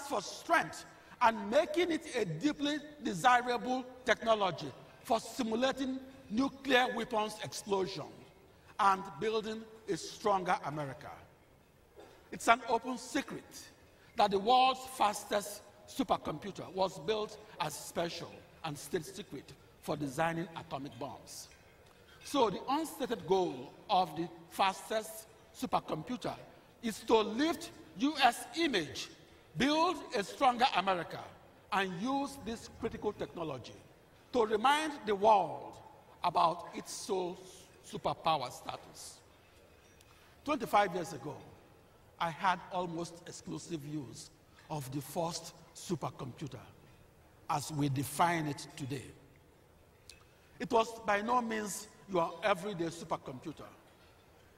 stands for strength and making it a deeply desirable technology for simulating nuclear weapons explosion and building a stronger America. It's an open secret that the world's fastest supercomputer was built as special and state secret for designing atomic bombs. So the unstated goal of the fastest supercomputer is to lift U.S. image, build a stronger America, and use this critical technology to remind the world about its sole superpower status. 25 years ago, I had almost exclusive use of the first supercomputer as we define it today. It was by no means your everyday supercomputer.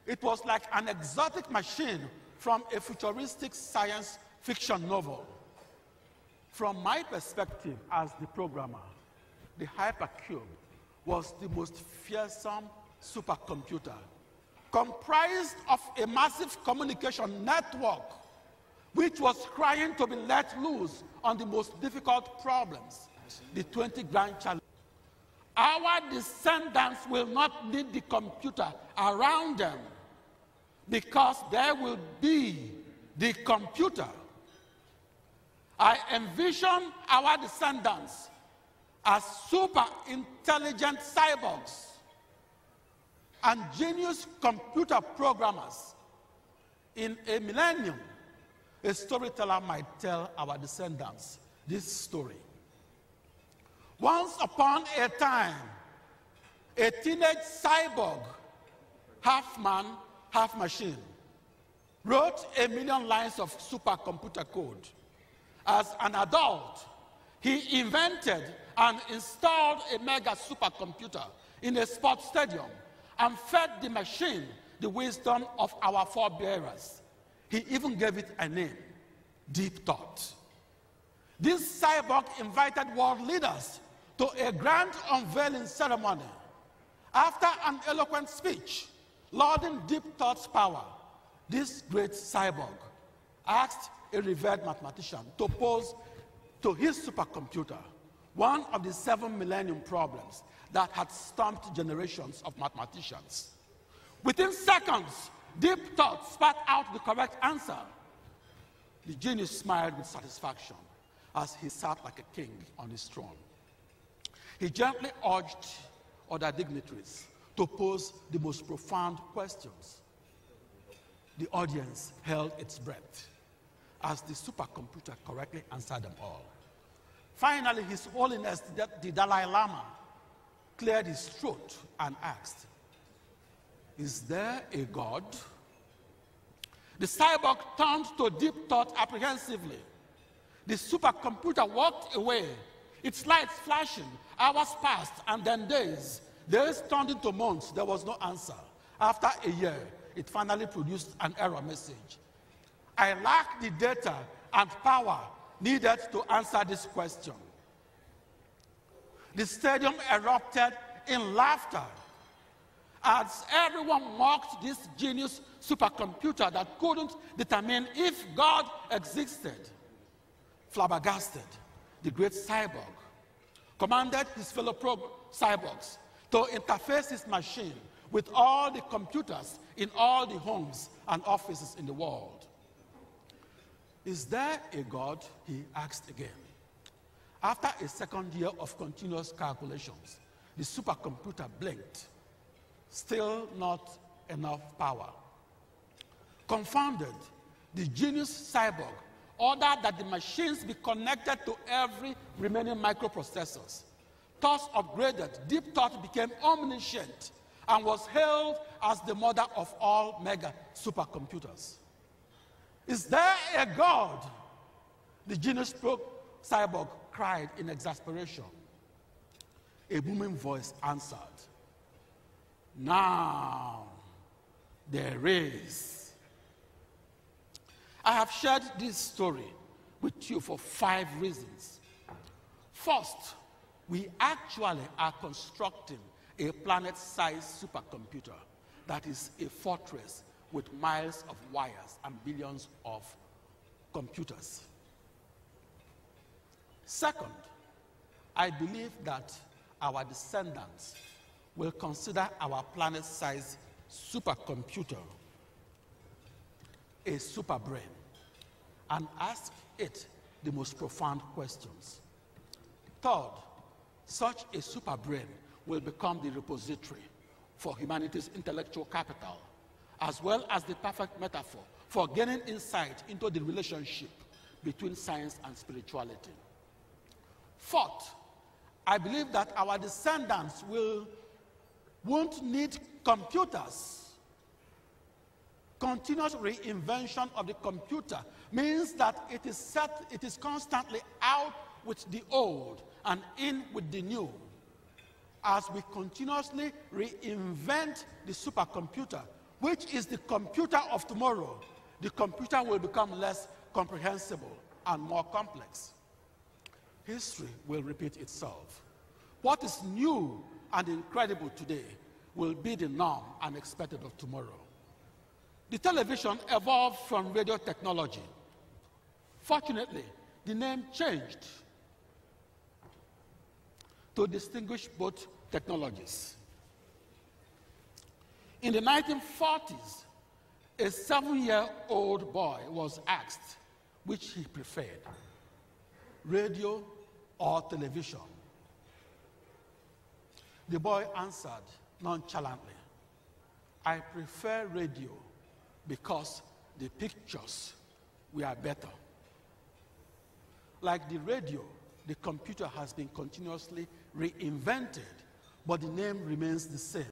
It was like an exotic machine from a futuristic science fiction novel. From my perspective as the programmer, the Hypercube was the most fearsome supercomputer, comprised of a massive communication network which was crying to be let loose on the most difficult problems, the 20 grand challenge. Our descendants will not need the computer around them because there will be the computer. I envision our descendants as super intelligent cyborgs and genius computer programmers. In a millennium, a storyteller might tell our descendants this story. Once upon a time, a teenage cyborg, half man, half machine, wrote 1 million lines of supercomputer code. As an adult, he invented and installed a mega supercomputer in a sports stadium and fed the machine the wisdom of our forebears. He even gave it a name, Deep Thought. This cyborg invited world leaders to a grand unveiling ceremony. After an eloquent speech lauding Deep Thought's power, this great cyborg asked a revered mathematician to pose to his supercomputer one of the 7 millennium problems that had stumped generations of mathematicians. Within seconds, Deep Thought spat out the correct answer. The genius smiled with satisfaction as he sat like a king on his throne. He gently urged other dignitaries to pose the most profound questions. The audience held its breath as the supercomputer correctly answered them all. Finally, His Holiness, the Dalai Lama, cleared his throat and asked, "Is there a God?" The cyborg turned to Deep Thought apprehensively. The supercomputer walked away, its lights flashing. Hours passed, and then days. Days turned into months. There was no answer. After a year, it finally produced an error message. I lack the data and power needed to answer this question. The stadium erupted in laughter as everyone mocked this genius supercomputer that couldn't determine if God existed. Flabbergasted, the great cyborg commanded his fellow cyborgs to interface his machine with all the computers in all the homes and offices in the world. "Is there a God?" he asked again. After a second year of continuous calculations, the supercomputer blinked. Still not enough power. Confounded, the genius cyborg ordered that the machines be connected to every remaining microprocessors. Thus upgraded, Deep Thought became omniscient and was hailed as the mother of all mega supercomputers. "Is there a God?" the genius cyborg cried in exasperation. A booming voice answered, "Now there is." I have shared this story with you for 5 reasons. First, we actually are constructing a planet-sized supercomputer that is a fortress with miles of wires and billions of computers. Second, I believe that our descendants will consider our planet-sized supercomputer a superbrain and ask it the most profound questions. Third, such a superbrain will become the repository for humanity's intellectual capital, as well as the perfect metaphor for gaining insight into the relationship between science and spirituality. Fourth, I believe that our descendants won't need computers. Continuous reinvention of the computer means that it is constantly out with the old and in with the new. As we continuously reinvent the supercomputer, which is the computer of tomorrow, the computer will become less comprehensible and more complex. History will repeat itself. What is new and incredible today will be the norm and expected of tomorrow. The television evolved from radio technology. Fortunately, the name changed to distinguish both technologies. In the 1940s, a 7-year-old boy was asked which he preferred, radio or television. The boy answered nonchalantly, "I prefer radio because the pictures were better." Like the radio, the computer has been continuously reinvented, but the name remains the same.